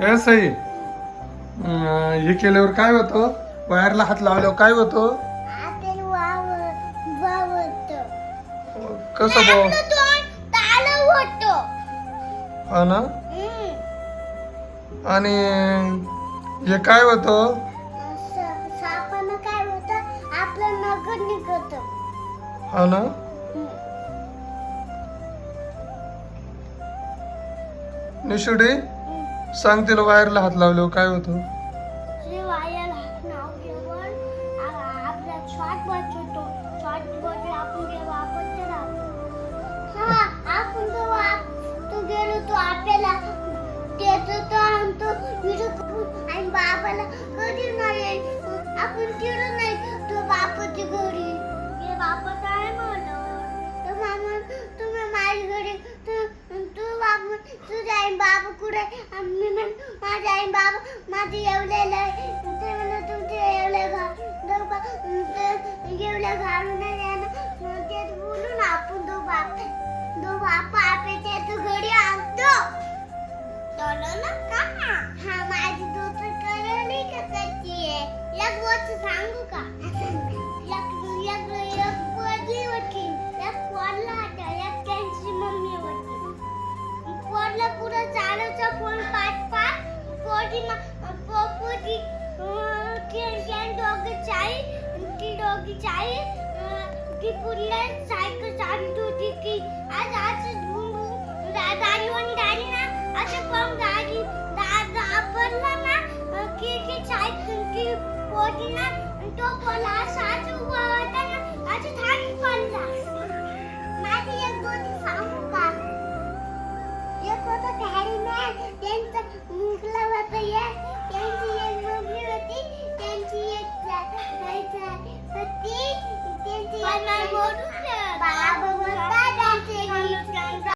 ए सई, हे केल्यावर काय होतं? वायरला हात लावल्यावर काय होतं? आपल्याला वावरतं. कसं भाऊ? आपलं तोंड तालं होतं. हा ना. हम्म. आणि हे काय होतं? सापानं काय होतं? आपलं नखं निघतं. हा ना. निशुडी, सांग तिला वायरला हात लावल्यावर काय होतं? जे वायर हात लावल्यावर आपला श्वास वाचतो. श्वास बदल आपण जे वापरतो राहतो. हा, आपण तो गेलो तो आपल्याला देतो तो आणतो व्हिडिओ करून आणि बाबाला कधी नाही आपण तिकडं नाही तो बापाच्या घरी हे बापा काय म्हणलं तर मामा तुम्ही माझ्या घरी तू बाबा तुझ्या आई बाबा कुठे मी माझ्या आई बाबा माझे एवढ्याला ते म्हणलं तुमचे एवढ्या घालून नाही येणार ते बोलून आपण दो बापा आपल्या त्याचं घरी आणतो ना का हा माझी दोस्त करली का त्याची एक गोष्ट सांगू का एक पोरगी होती एक पोरला होता एक त्यांची मम्मी होती पोरला पुढं चालायचा फोन पाठ पोरगी दोघी चाई ती पुढल्या सायकल चालत होती की आज गाडी ना असं पण गाडी आपणला ना की सायकल की पोटी ना तो पोला साथ उभा होता ना असं थांबी पडला माझी एक गोष्ट सांगू का एक होता गाडी ना त्यांचा मुकला होता त्यांची एक मुलगी होती त्यांची एक होती त्यांची बाबा होता